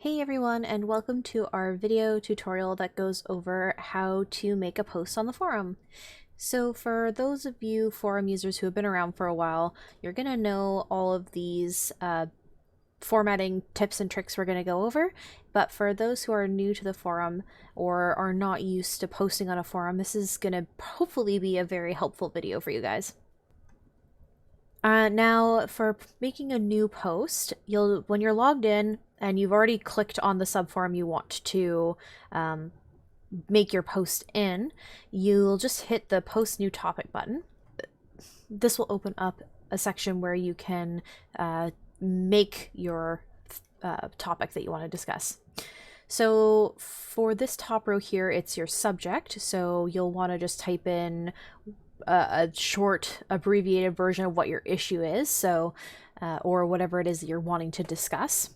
Hey everyone, and welcome to our video tutorial that goes over how to make a post on the forum. So for those of you forum users who have been around for a while, you're going to know all of these formatting tips and tricks we're going to go over. But for those who are new to the forum or are not used to posting on a forum, this is going to hopefully be a very helpful video for you guys. Now, for making a new post, when you're logged in and you've already clicked on the subforum you want to make your post in, you'll just hit the Post New Topic button. This will open up a section where you can make your topic that you want to discuss. So for this top row here, it's your subject. So you'll want to just type in a short abbreviated version of what your issue is, so or whatever it is that you're wanting to discuss.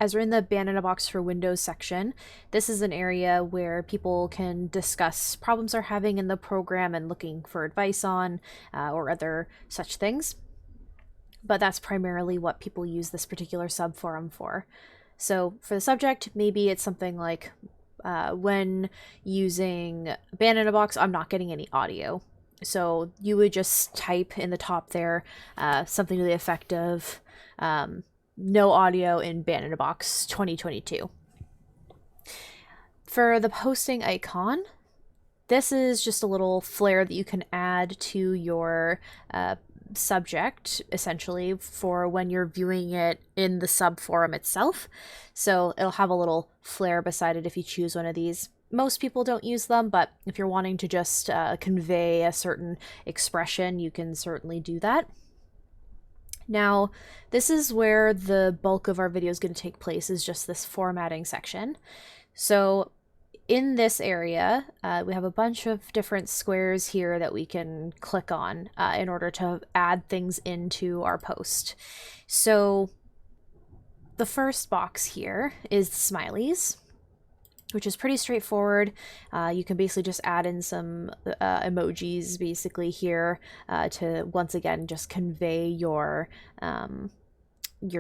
As we're in the Ban in a Box for Windows section, this is an area where people can discuss problems they're having in the program and looking for advice on, or other such things. But that's primarily what people use this particular subforum for. So for the subject, maybe it's something like, when using Ban in a Box, I'm not getting any audio. So you would just type in the top there something to the effect of no audio in Ban in a Box 2022. For the posting icon, this is just a little flare that you can add to your subject, essentially, for when you're viewing it in the subforum itself. So it'll have a little flare beside it if you choose one of these. Most people don't use them, but if you're wanting to just convey a certain expression, you can certainly do that. Now, this is where the bulk of our video is going to take place, is just this formatting section. So in this area, we have a bunch of different squares here that we can click on in order to add things into our post. So the first box here is smileys, which is pretty straightforward. You can basically just add in some emojis basically here to once again just convey your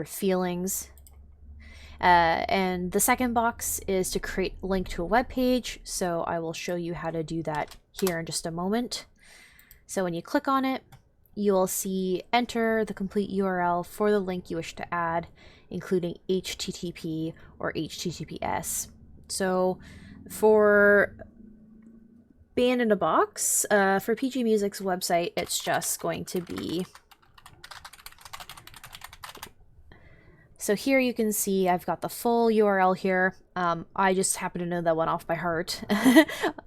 feelings. And the second box is to create a link to a web page. So I will show you how to do that here in just a moment. So when you click on it, you will see enter the complete URL for the link you wish to add, including HTTP or HTTPS. So for Ban in a Box, for PG Music's website, it's just going to be... So here you can see I've got the full URL here. I just happen to know that one off by heart.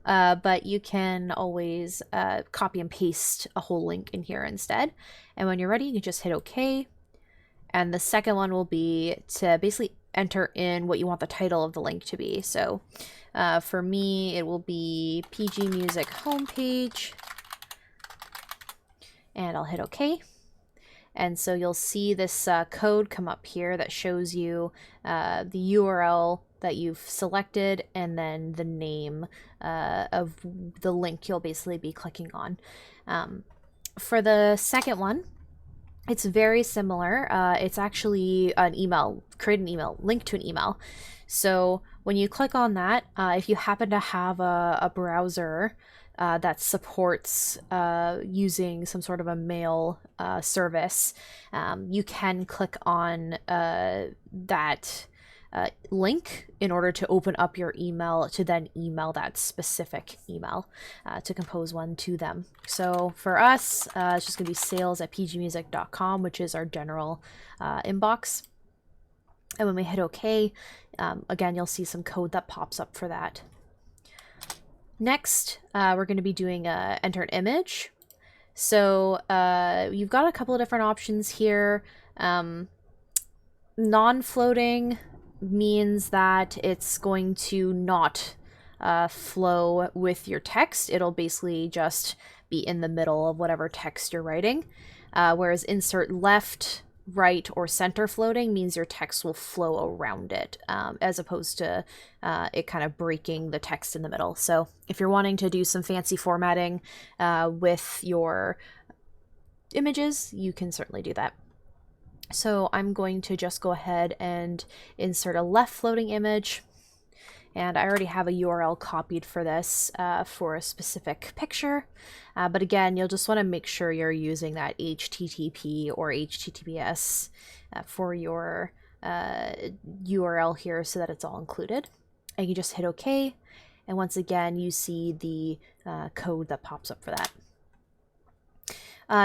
But you can always copy and paste a whole link in here instead. And when you're ready, you can just hit OK. And the second one will be to basically enter in what you want the title of the link to be. So for me, it will be PG Music homepage. And I'll hit OK. And so you'll see this code come up here that shows you the URL that you've selected and then the name of the link you'll basically be clicking on. For the second one, it's very similar. It's actually an email, create an email, link to an email. So when you click on that, if you happen to have a browser that supports using some sort of a mail service, you can click on that link in order to open up your email to then email that specific email to compose one to them. So for us, it's just gonna be sales@pgmusic.com, which is our general inbox. And when we hit OK, again, you'll see some code that pops up for that. Next, we're going to be doing enter an image. So you've got a couple of different options here. Non-floating means that it's going to not flow with your text. It'll basically just be in the middle of whatever text you're writing. Whereas insert left, right, or center floating means your text will flow around it, as opposed to it kind of breaking the text in the middle. So if you're wanting to do some fancy formatting with your images, you can certainly do that. So I'm going to just go ahead and insert a left floating image. And I already have a URL copied for this for a specific picture. But again, you'll just want to make sure you're using that HTTP or HTTPS for your URL here so that it's all included. And you just hit OK. And once again, you see the code that pops up for that.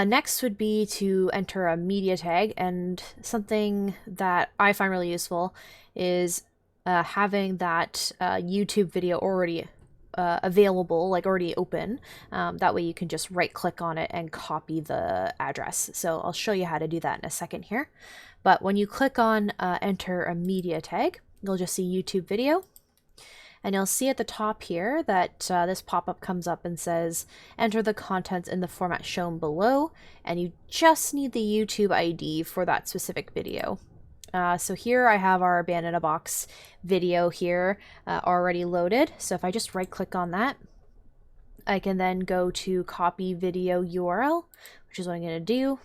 Next would be to enter a media tag, and something that I find really useful is having that YouTube video already available, like already open. That way you can just right click on it and copy the address. So I'll show you how to do that in a second here. But when you click on enter a media tag, you'll just see YouTube video. And you'll see at the top here that this pop-up comes up and says, enter the contents in the format shown below, and you just need the YouTube ID for that specific video. So here I have our Band in a Box video here already loaded. So if I just right click on that, I can then go to copy video URL, which is what I'm going to do.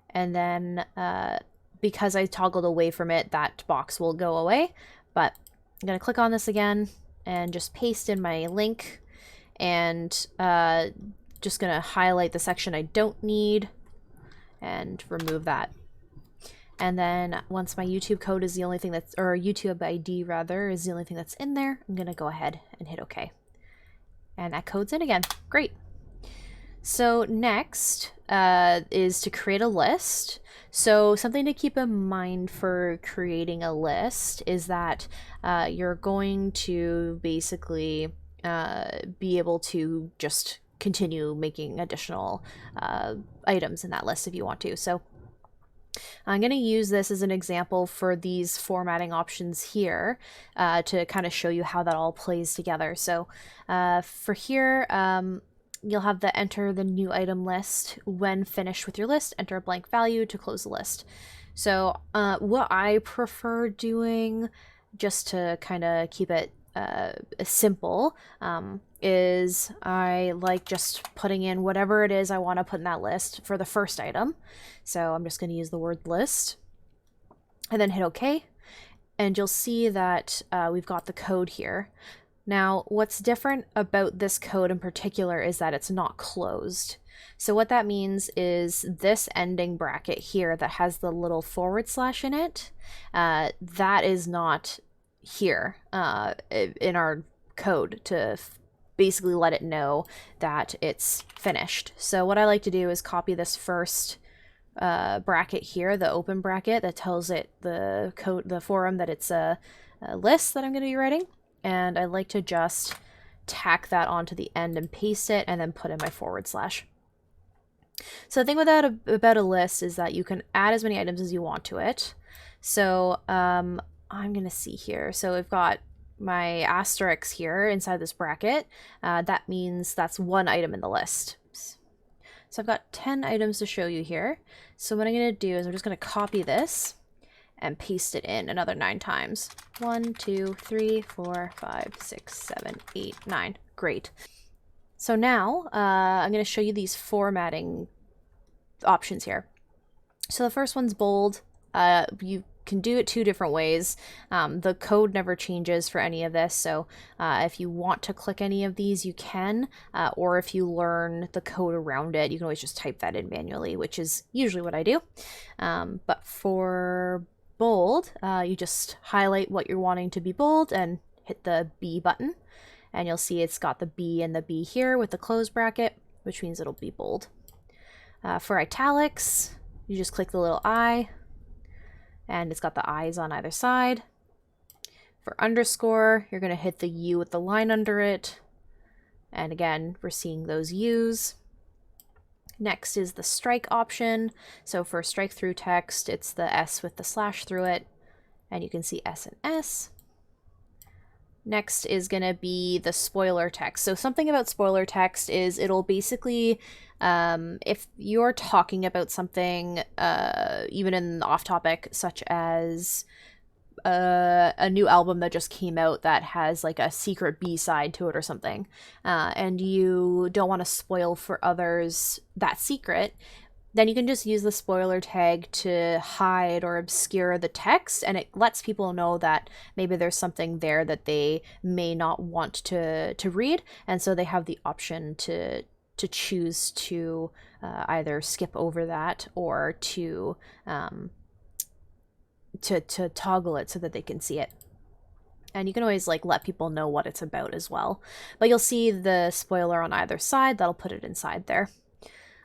And then because I toggled away from it, that box will go away. But I'm going to click on this again and just paste in my link, and just going to highlight the section I don't need and remove that. And then once my YouTube code is the only thing that's, or YouTube ID rather, is the only thing that's in there, I'm going to go ahead and hit OK. And that code's in again. Great. So next is to create a list. So something to keep in mind for creating a list is that you're going to basically be able to just continue making additional items in that list if you want to. So I'm going to use this as an example for these formatting options here to kind of show you how that all plays together. So for here, you'll have the enter the new item list. When finished with your list, enter a blank value to close the list. So what I prefer doing, just to kind of keep it simple, is I like just putting in whatever it is I want to put in that list for the first item. So I'm just going to use the word list and then hit OK. And you'll see that we've got the code here. Now, what's different about this code in particular is that it's not closed. So what that means is this ending bracket here that has the little / in it, that is not here in our code to basically let it know that it's finished. So what I like to do is copy this first bracket here, the open bracket that tells it the code, the forum, that it's a list that I'm going to be writing. And I like to just tack that onto the end and paste it and then put in my /. So the thing about a list is that you can add as many items as you want to it. So I'm going to see here. So we've got my asterisk here inside this bracket. That means that's one item in the list. So I've got 10 items to show you here. So what I'm going to do is I'm just going to copy this and paste it in another 9 times. 1, 2, 3, 4, 5, 6, 7, 8, 9. Great. So now I'm going to show you these formatting options here. So the first one's bold. You can do it 2 different ways. The code never changes for any of this, so if you want to click any of these, you can, or if you learn the code around it, you can always just type that in manually, which is usually what I do. But for bold, you just highlight what you're wanting to be bold and hit the B button, and you'll see it's got the B and the B here with the close bracket, which means it'll be bold. For italics, you just click the little I, and it's got the eyes on either side. For underscore, you're going to hit the U with the line under it, and again, we're seeing those U's. Next is the strike option. So for strike through text, it's the S with the / through it, and you can see S and S. Next is going to be the spoiler text. So something about spoiler text is it'll basically, if you're talking about something, even in the off topic, such as a new album that just came out that has like a secret B-side to it or something, and you don't want to spoil for others that secret, then you can just use the spoiler tag to hide or obscure the text, and it lets people know that maybe there's something there that they may not want to read, and so they have the option to choose to either skip over that or to toggle it so that they can see it. And you can always like let people know what it's about as well. But you'll see the spoiler on either side. That'll put it inside there.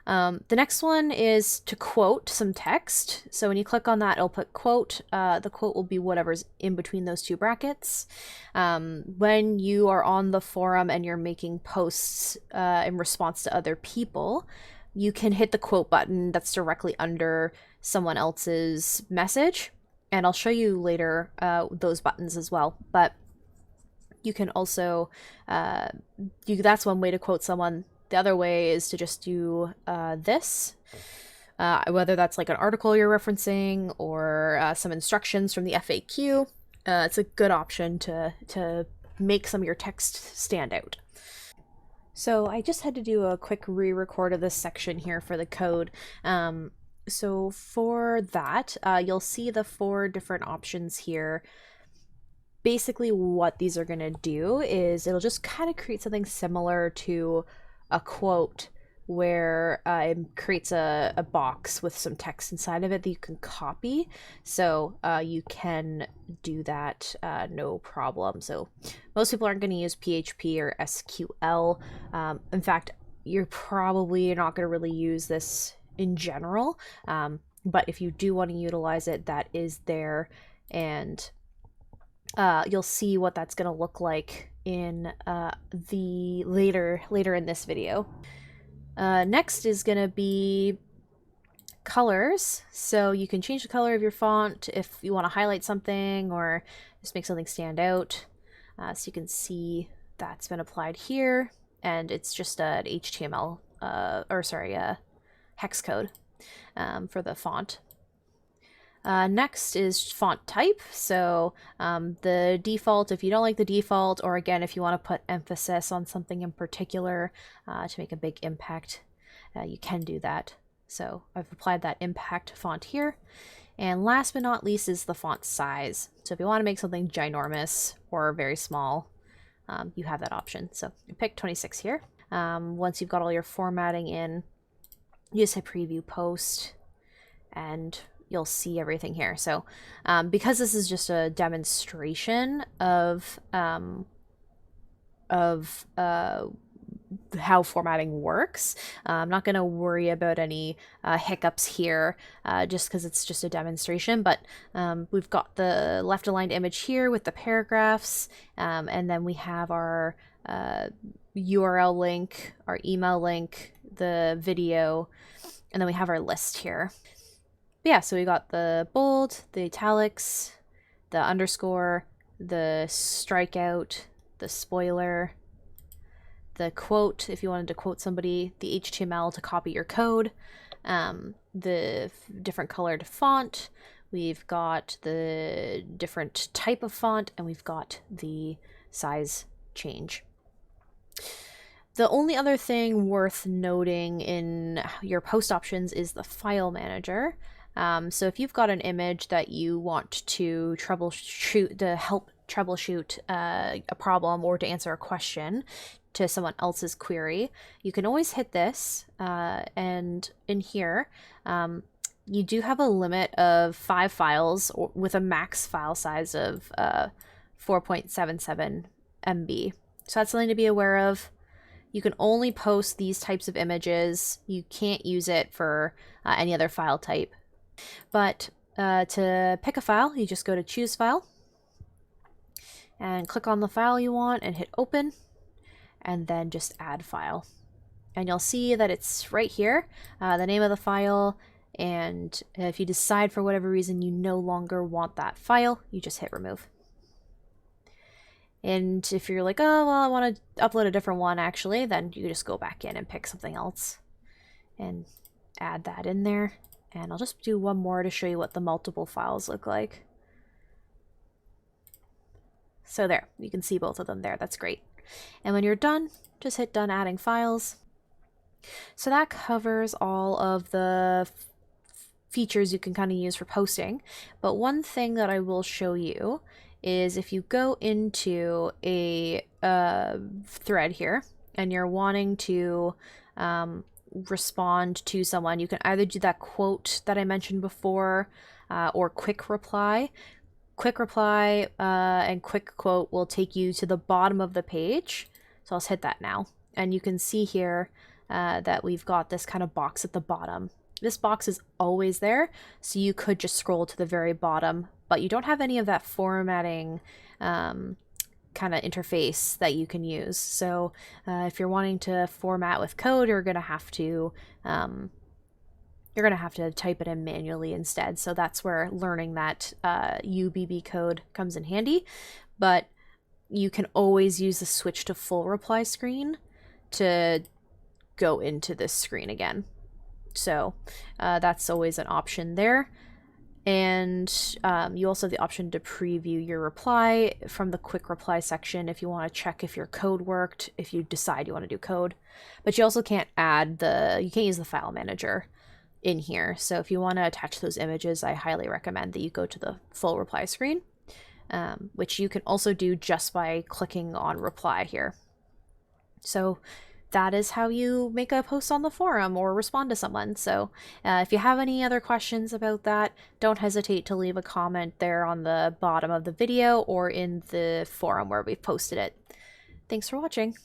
The next one is to quote some text. So when you click on that, it'll put quote. The quote will be whatever's in between those two brackets. When you are on the forum and you're making posts in response to other people, you can hit the quote button that's directly under someone else's message. And I'll show you later those buttons as well. But you can also, that's one way to quote someone. The other way is to just do this, whether that's like an article you're referencing or some instructions from the FAQ. It's a good option to make some of your text stand out. So I just had to do a quick re-record of this section here for the code. So for that, you'll see the 4 different options here. Basically what these are going to do is it'll just kind of create something similar to a quote where it creates a box with some text inside of it that you can copy. So you can do that no problem. So most people aren't going to use PHP or SQL. In fact, you're probably not going to really use this in general. But if you do want to utilize it, that is there. And you'll see what that's going to look like in the later in this video. Next is going to be colors. So you can change the color of your font if you want to highlight something or just make something stand out. So you can see that's been applied here, and it's just an HTML hex code for the font. Next is font type. So the default, if you don't like the default, or again, if you want to put emphasis on something in particular to make a big impact, you can do that. So I've applied that impact font here. And last but not least is the font size. So if you want to make something ginormous or very small, you have that option. So you pick 26 here. Once you've got all your formatting in, you just hit preview post and you'll see everything here. So because this is just a demonstration of how formatting works, I'm not going to worry about any hiccups here just because it's just a demonstration. But we've got the left aligned image here with the paragraphs, and then we have our URL link, our email link, the video, and then we have our list here. Yeah, so we got the bold, the italics, the underscore, the strikeout, the spoiler, the quote if you wanted to quote somebody, the HTML to copy your code, the different colored font, we've got the different type of font, and we've got the size change. The only other thing worth noting in your post options is the file manager. So if you've got an image that you want to troubleshoot, to help troubleshoot a problem or to answer a question to someone else's query, you can always hit this, and in here you do have a limit of 5 files with a max file size of 4.77 MB. So that's something to be aware of. You can only post these types of images. You can't use it for any other file type. But to pick a file, you just go to choose file and click on the file you want and hit open, and then just add file. And you'll see that it's right here, the name of the file, and if you decide for whatever reason you no longer want that file, you just hit remove. And if you're like, oh, well, I want to upload a different one actually, then you just go back in and pick something else and add that in there. And I'll just do one more to show you what the multiple files look like. So there, you can see both of them there. That's great. And when you're done, just hit done adding files. So that covers all of the features you can kind of use for posting. But one thing that I will show you is if you go into a thread here and you're wanting to respond to someone, you can either do that quote that I mentioned before or quick reply. Quick reply and quick quote will take you to the bottom of the page. So I'll hit that now. And you can see here that we've got this kind of box at the bottom. This box is always there, so you could just scroll to the very bottom, but you don't have any of that formatting kind of interface that you can use. So if you're wanting to format with code, you're gonna have to type it in manually instead. So that's where learning that UBB code comes in handy. But you can always use the switch to full reply screen to go into this screen again. So that's always an option there. And you also have the option to preview your reply from the quick reply section if you want to check if your code worked, if you decide you want to do code. But you also can't you can't use the file manager in here. So if you want to attach those images, I highly recommend that you go to the full reply screen, which you can also do just by clicking on reply here. So that is how you make a post on the forum or respond to someone. So if you have any other questions about that, don't hesitate to leave a comment there on the bottom of the video or in the forum where we've posted it. Thanks for watching.